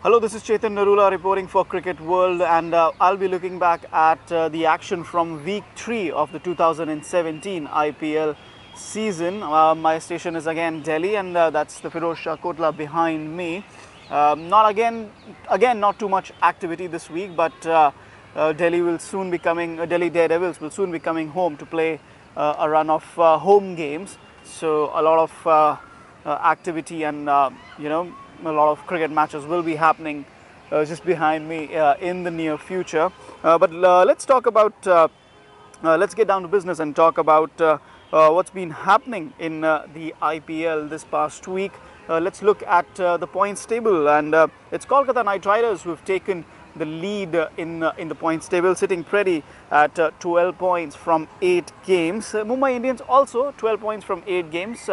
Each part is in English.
Hello, this is Chetan Narula reporting for Cricket World, and I'll be looking back at the action from week 3 of the 2017 IPL season. My station is again Delhi, and that's the Firoz Shah Kotla behind me. Not not too much activity this week, but Delhi Daredevils will soon be coming home to play a run of home games. So a lot of activity and a lot of cricket matches will be happening just behind me in the near future. But let's talk about, let's get down to business and talk about what's been happening in the IPL this past week. Let's look at the points table, and it's Kolkata Knight Riders who've taken the lead in the points table, sitting pretty at 12 points from 8 games. Mumbai Indians also 12 points from 8 games.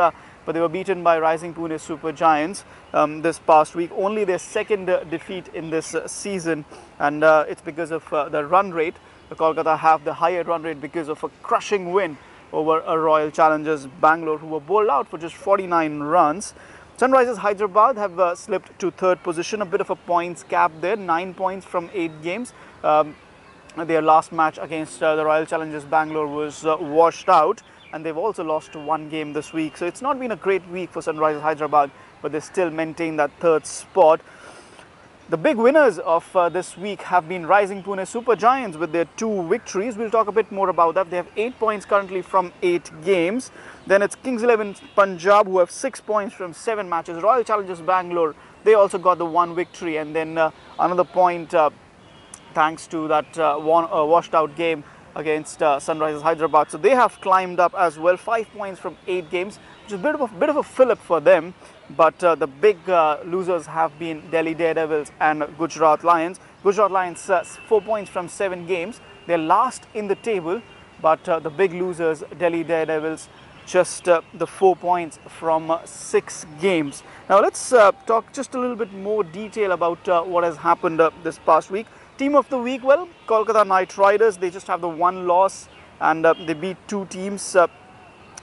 But they were beaten by rising Pune Super Giants this past week. Only their second defeat in this season, and it's because of the run rate. The Kolkata have the higher run rate because of a crushing win over a Royal Challengers Bangalore, who were bowled out for just 49 runs. Sunrisers Hyderabad have slipped to 3rd position, a bit of a points gap there, 9 points from 8 games. Their last match against the Royal Challengers Bangalore was washed out, and they've also lost 1 game this week. So it's not been a great week for Sunrisers Hyderabad, but they still maintain that 3rd spot. The big winners of this week have been rising Pune Super Giants with their 2 victories. We'll talk a bit more about that. They have 8 points currently from 8 games. Then it's Kings 11 Punjab, who have 6 points from 7 matches. Royal Challengers Bangalore, they also got the 1 victory, and then another point thanks to that washed out game against Sunrisers Hyderabad. So they have climbed up as well, 5 points from 8 games, which is a bit of a fillip for them. But the big losers have been Delhi Daredevils and Gujarat Lions. Gujarat Lions 4 points from 7 games. They're last in the table, but the big losers, Delhi Daredevils, just the 4 points from 6 games. Now let's talk just a little bit more detail about what has happened this past week. Team of the week, well, Kolkata Knight Riders, they just have the 1 loss, and they beat 2 teams,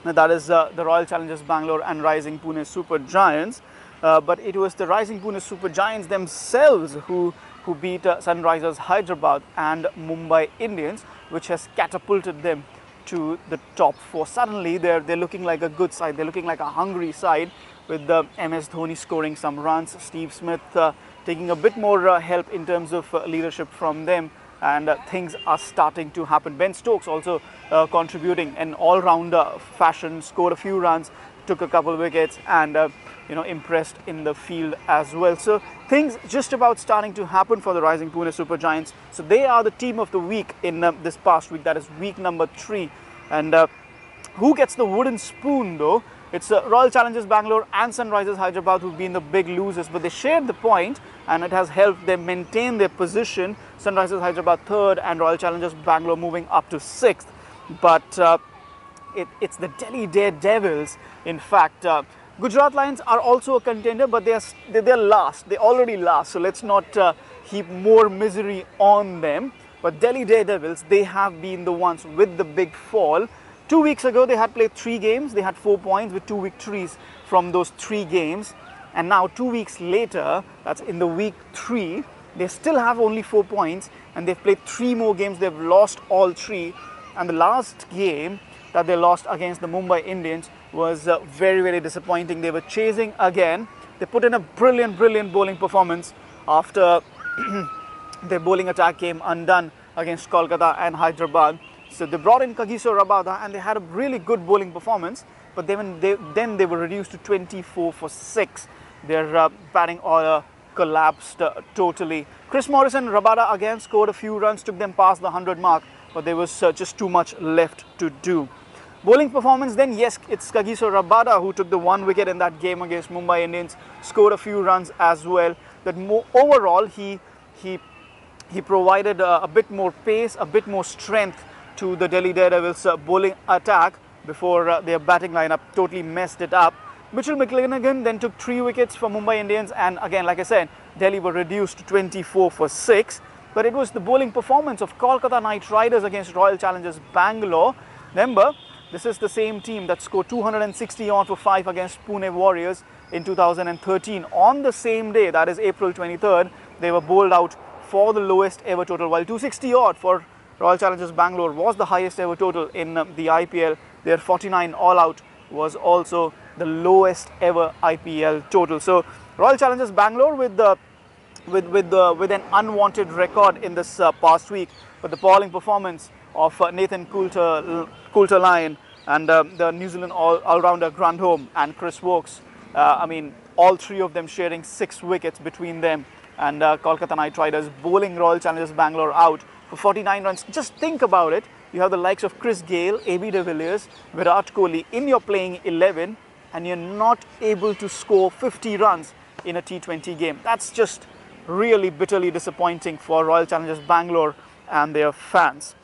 that is the Royal Challengers Bangalore and rising Pune Super Giants. But it was the rising Pune Super Giants themselves who beat Sunrisers Hyderabad and Mumbai Indians, which has catapulted them to the top 4. Suddenly they're looking like a good side, they're looking like a hungry side, with MS Dhoni scoring some runs, Steve Smith taking a bit more help in terms of leadership from them, and things are starting to happen. Ben Stokes also contributing in all-round fashion, scored a few runs, took a couple of wickets, and impressed in the field as well. So things just about starting to happen for the rising Pune Super Giants. So they are the team of the week in this past week, that is week number 3. And who gets the wooden spoon though? It's Royal Challengers Bangalore and Sunrisers Hyderabad who've been the big losers, but they shared the point, and it has helped them maintain their position. Sunrisers Hyderabad 3rd and Royal Challengers Bangalore moving up to 6th. But it's the Delhi Daredevils. In fact, Gujarat Lions are also a contender, but they're last. They're already last, so let's not heap more misery on them. But Delhi Daredevils, they have been the ones with the big fall. 2 weeks ago, they had played 3 games. They had 4 points with 2 victories from those 3 games. And now 2 weeks later, that's in the week 3, they still have only 4 points, and they've played 3 more games. They've lost all 3. And the last game that they lost against the Mumbai Indians was very, very disappointing. They were chasing again. They put in a brilliant bowling performance after their bowling attack came undone against Kolkata and Hyderabad. So they brought in Kagiso Rabada, and they had a really good bowling performance, but then they were reduced to 24 for 6. Their batting order collapsed totally. Chris Morris and Rabada again scored a few runs, took them past the 100 mark, but there was just too much left to do. Bowling performance then, yes, it's Kagiso Rabada who took the 1 wicket in that game against Mumbai Indians, scored a few runs as well. But overall, he provided a bit more pace, a bit more strength to the Delhi Daredevils bowling attack before their batting lineup totally messed it up. Mitchell McClenaghan then took 3 wickets for Mumbai Indians, and again, like I said, Delhi were reduced to 24 for 6. But it was the bowling performance of Kolkata Knight Riders against Royal Challengers Bangalore. Remember, This is the same team that scored 260 on for 5 against Pune Warriors in 2013. On the same day, that is April 23rd, they were bowled out for the lowest ever total. While 260 odd for Royal Challengers Bangalore was the highest ever total in the IPL, their 49 all out was also the lowest ever IPL total. So Royal Challengers Bangalore with an unwanted record in this past week, but the bowling performance of Nathan Coulter-Lyon and the New Zealand all-rounder Grandholm and Chris Wokes, I mean, all three of them sharing 6 wickets between them, and Kolkata Knight Riders bowling Royal Challengers Bangalore out for 49 runs. Just think about it. You have the likes of Chris Gayle, AB de Villiers, Virat Kohli in your playing 11, and you're not able to score 50 runs in a T20 game. That's just really bitterly disappointing for Royal Challengers Bangalore and their fans.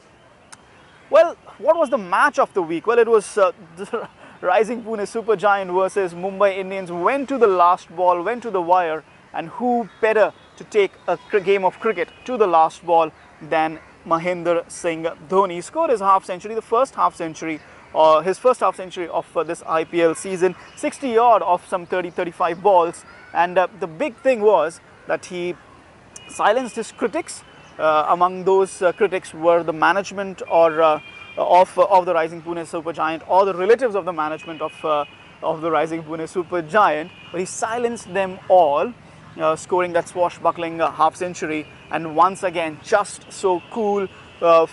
Well, what was the match of the week? Well, it was the Rising Pune Supergiant versus Mumbai Indians. Went to the last ball, went to the wire, and who better to take a game of cricket to the last ball than Mahendra Singh Dhoni. He scored his half century, the first half century, his first half century of this IPL season, 60 odd of some 30-35 balls, and the big thing was that he silenced his critics. Among those critics were the management or of the Rising Pune Supergiant, or the relatives of the management of the Rising Pune Supergiant, but he silenced them all, scoring that swashbuckling half century. And once again, just so cool. 4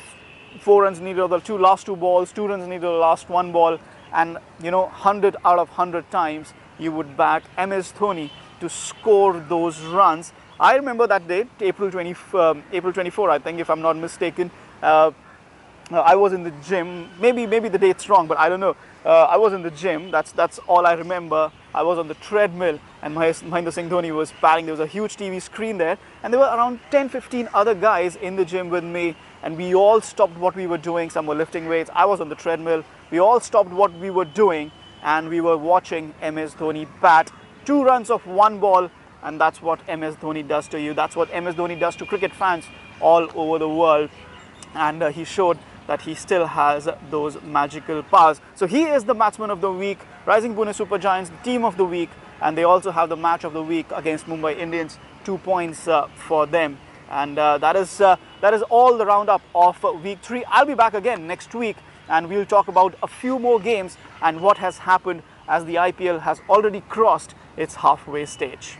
runs needed of the last two balls, 2 runs needed of the last 1 ball, and 100 out of 100 times you would back MS Dhoni to score those runs. I remember that date, April 24, I think, if I'm not mistaken. I was in the gym. Maybe the date's wrong, but I don't know. I was in the gym. That's all I remember. I was on the treadmill, and Mahendra Singh Dhoni was batting. There was a huge TV screen there, and there were around 10-15 other guys in the gym with me, and we all stopped what we were doing. Some were lifting weights. I was on the treadmill. We all stopped what we were doing, and we were watching MS Dhoni bat. 2 runs of 1 ball. And that's what MS Dhoni does to you. That's what MS Dhoni does to cricket fans all over the world. And he showed that he still has those magical powers. So he is the batsman of the week, Rising Pune Supergiants, the team of the week, and they also have the match of the week against Mumbai Indians. 2 points for them. And that is all the roundup of week 3. I'll be back again next week, and we'll talk about a few more games and what has happened as the IPL has already crossed its halfway stage.